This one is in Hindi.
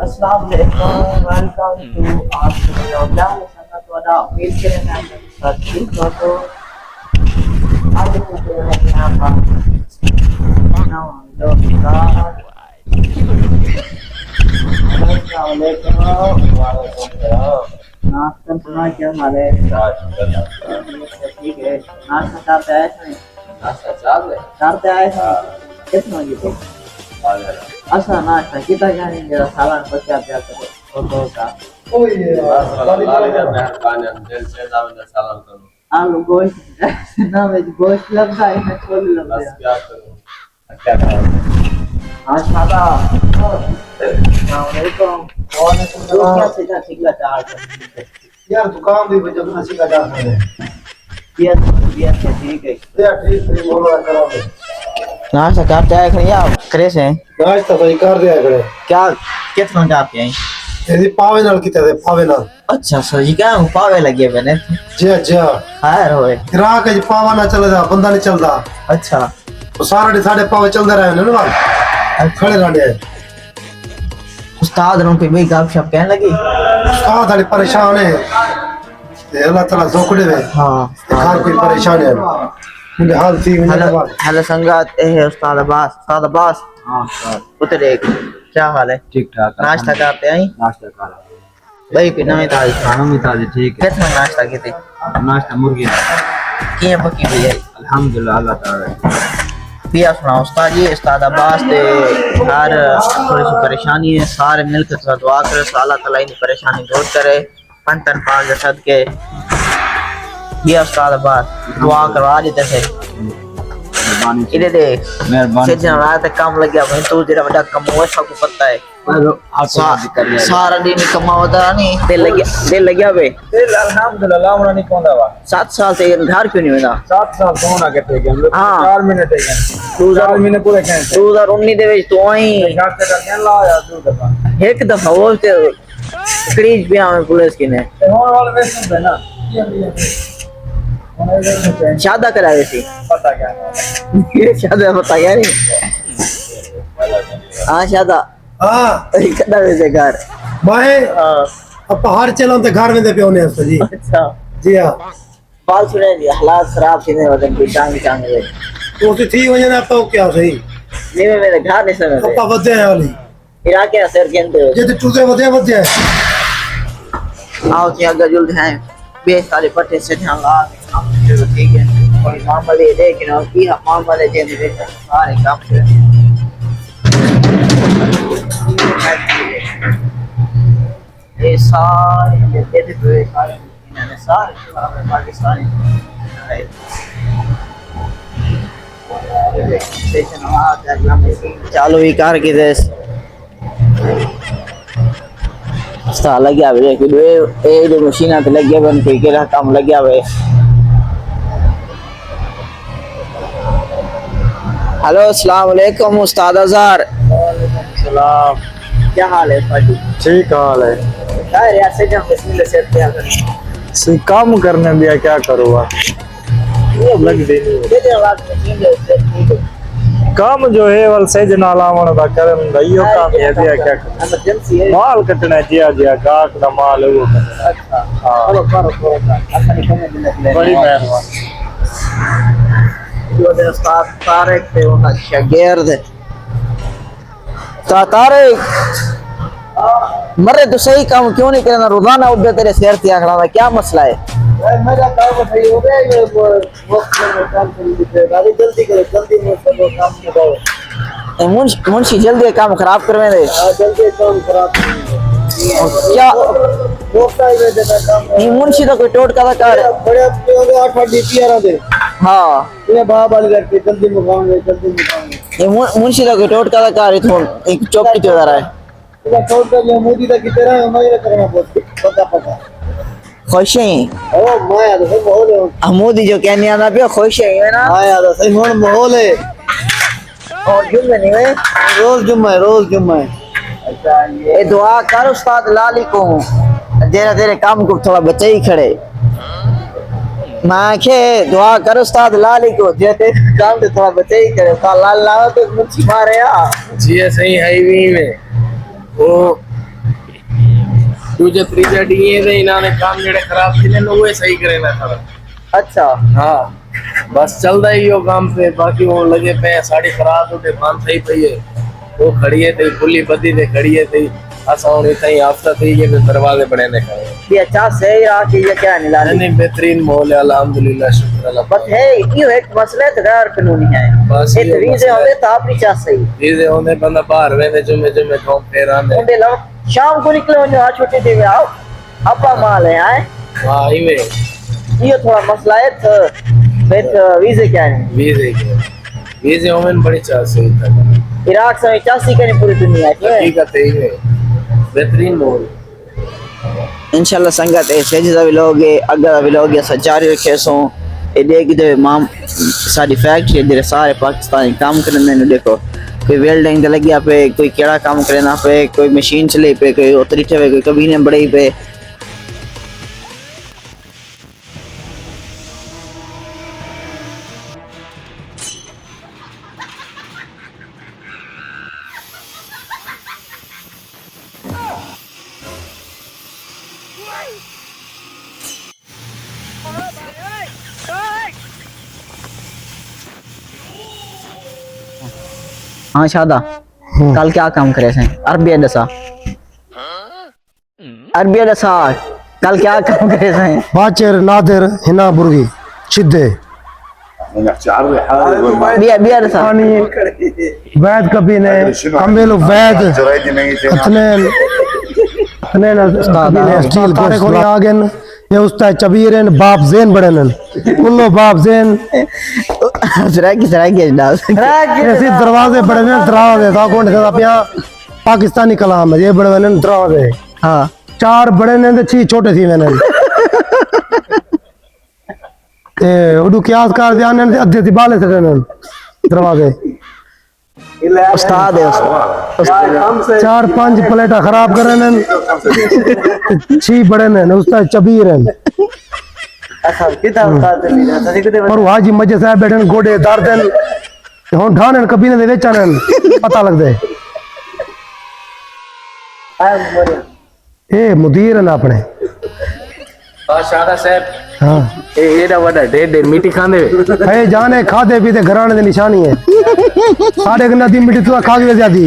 अस्सलाम वालेकुम, वेलकम टू आज के प्रोग्राम में संगत वाला उम्मीद करें मैं आपके साथ ठीक हो तो आज के प्रोग्राम में यहाँ पर ना हम लोग का अस्सलाम वालेकुम वालेकुम सलाम नाश्ता सुना क्या हमारे ठीक है नाश्ता चाहते हैं नाश्ता चाहते हैं कितना ये अच्छा नाश्ता कितना जाने जरा सालान पर क्या क्या करो फोटो का ओए आलू गोश्त ना मैं गोश्त लगता है ना छोले लगता है क्या करूं क्या करूं आज सादा वालेकुम वालेकुम सलाम क्या सिखला चाहते यार दुकान भी जब ना सिखा जाते हैं बिया ठीक है ठीक बोलो करो नाश्ता आप चाय खड़ी आप करे से नाश्ता भाई कर दिया करे क्या कितना का आप यहीं यदि पावे नाल की तरह पावे नाल अच्छा सर जी क्या पावे लगे बने जी हायर होए ग्राहक जी पावा ना चलदा बंदा नहीं चलदा अच्छा तो सारे साढ़े पावे चलदा रहे ने ना खड़े रहने उस्ताद रों पे भाई गपशप कहने लगी उस्ताद थोड़ी परेशान है अल्लाह ताला जोकड़े में हां हर कोई परेशान है मुझे हाल थी हेलो संगत ए उस्ताद अब्बास हां सर उतर एक क्या हाल है ठीक ठाक नाश्ता करते हैं नाश्ता कर भाई पिना में ताजी खाना में ताजी ठीक है कितना नाश्ता किते नाश्ता मुर्गी किए पकी हुई है अल्हम्दुलिल्लाह अल्लाह ताला पिया सुना उस्ताद जी उस्ताद अब्बास ते हर थोड़ी सी परेशानी है सारे मिलकर दुआ करो अल्लाह ताला इन परेशानी दूर करे पंतन पाक के सदके ये उस्ताद अब्बास दुआ करवा देते थे इधर देख मेहरबानी से जन रात काम लग गया भाई तू तेरा बड़ा कमावा सबको पता है सारा दिन कमावता नहीं दिल लग गया बे अल्हम्दुलिल्लाह हमरा नहीं कोंदा वा 7 साल से घर क्यों नहीं होता 7 साल सोना के थे हम लोग 4 महीने थे 2000 महीने पूरे कहे 2019 दे विच तो आई घर से कर ला या 2 दफा एक दफा वो ते क्रीज पे हमें पुलिस की ने होने वाले वेस्ट है ना शादा करा रही थी पता क्या शादा पता क्या नहीं हाँ शादा हां कदा वैसे घर मैं अब पहाड़ चलाऊं तो घर में दे पे होने जी अच्छा जी हां बाल सुने जी हालात खराब थी वजन की टांग वे तो थी वजह ना तो क्या सही नहीं मेरे घर नहीं समझ पप्पा वधे वाली इरा के असर केंद्र जे तो टूटे वधे आओ कि अगर जुल्द हैं बे सारे पट्टे से ध्यान ला ठीक है कोई मामले लेकिन और की मामले जे मेरे सारे काम से ये सारे लेते थे सारे इन्होंने सारे पाकिस्तानी चालू ही कार की देश सा लग गया वे कि ए जो मशीन पे लग गया बन कोई केरा काम लग गया वे हेलो अस्सलाम वालेकुम उस्ताद अज़हर वालेकुम सलाम क्या हाल है फाजी ठीक हाल है यार ऐसे जब बिस्मिल्लाह से क्या करें सी काम करने दिया क्या करूँगा ये लग दे दे बात मशीन है ठीक है काम जो है वल से जनालावण दा करन दइयो काम है दिया क्या इमरजेंसी है माल कटना जिया गाक दा माल वो अच्छा चलो करो अच्छा निकलने दे बड़ी मेहरबानी जो दे उस्ताद तारिक पे उना शागिर्द तारिक मरे तो सही काम क्यों नहीं करना रोजाना उधर तेरे सिर पे खड़ा है क्या मसला है मेरा काम सही हो गया ये वक्त में काम कर गाड़ी जल्दी करो जल्दी में सब काम करो मुंशी जल्दी काम खराब करवे दे जल्दी काम खराब क्या रोकता है देना काम नहीं मुंशी तो कोई टोटका का कर बड़े 8 डीपीआर दे हां ये बाबा वाली करके जल्दी मुकाओगे ये मुंशी तो कोई टोटका का कर एक चौकी जो रहा है ये टोटका जो मोदी का की तरह हमारे करना पता खुश है ओ माया तो माहौल है मोदी जो कहने आना पे खुश है ना माया तो सही हुन माहौल है और जुम्मे नहीं है रोज जुम्मा है अच्छा ये दुआ कर उस्ताद लाली को तेरे काम को थोड़ा बच्चे ही खड़े मां के दुआ कर उस्ताद लाली को तेरे काम से थोड़ा बच्चे ही खड़े लाल लावा तो मुझे मारे यार जी सही हाईवे में वो दूजे तीजे डीए दे इन्होंने काम जेड़े खराब थे ने वो सही करे ना सारा। अच्छा हाँ बस चल रहा ही हो काम पे, बाकी वो लगे पे साड़ी खराब होते बंद सही पई है, वो खड़ी है थी पुली बदी ते खड़ी है थी असा होनी थी हफ्ता थी ये दरवाजे बने ने खाए। ये अच्छा सही रहा कि ये क्या नहीं ला नहीं बेहतरीन मॉल है अल्हम्दुलिल्लाह शुक्र अल्लाह। बस है क्यों एक मसला है गैर कानूनी है बस ये ये वीजे मसला होंगे तो आप नहीं चाह सही वीजे होने बंदा बाहर वेंदे जुमे जुमे घूम फिर आने उनके लो शाम को निकले हो आज छुट्टी दे आओ अपना माल है आए हां इवे ये थोड़ा मसला है तो फिर वीजे क्या है वीजे होने बड़ी चाह से था इराक से 85 के पूरी दुनिया की हकीकत है ये बेहतरीन मॉल। इंशाल्लाह संगत ऐसे जिदा भी लोग अगर भी लोग ऐसा जारी रखे सो ये देख दे माम सारी फैक्ट्री दे सारे पाकिस्तानी काम करने ने देखो कोई वेल्डिंग दे लगिया पे कोई केड़ा काम करना पे कोई मशीन चले पे कोई उतरी थे कोई कभी ने बड़े पे हाँ शादा कल क्या काम करे थे अरबिया दसा कल क्या काम करे थे बाचर नादिर हिना बुर्गी शिद्दे बिया बिया दसा वैद कभी ने कम्बेलो वैद अथनेन अथनेन स्टील तारे को आगन ये उस्ताद चबीरन बाप ज़ैन बड़नन कुल्लो बाप ज़ैन सराय की डाल ऐसे दरवाजे बड़नन दरवाजे था कौन था पिया पाकिस्तानी कलाम है ये बड़नन दरवाजे हाँ 4 बड़नन ते 6 छोटे थी मैंने ते उडू क्यास कर दियानन ते अद्धे ती बाले सडनन दरवाजे उस्ताद है उस्ताद 4-5 प्लेटा खराब करनन 6 बड़नन उस्ताद चबीरन अच्छा कितना उस्ताद है और हाजी मजे साहब बैठन गोडे दर्दन हुन ठाणन कबीने दे वेचनन पता लगदे ए मुदीर ना अपने हां शादा साहब हां ए एड़ा वडा डेढ़ मिट्टी खांदे ए जाने खादे पीते घराने दी निशानी है साढ़े नदी मिट्टी तो खा के ज्यादा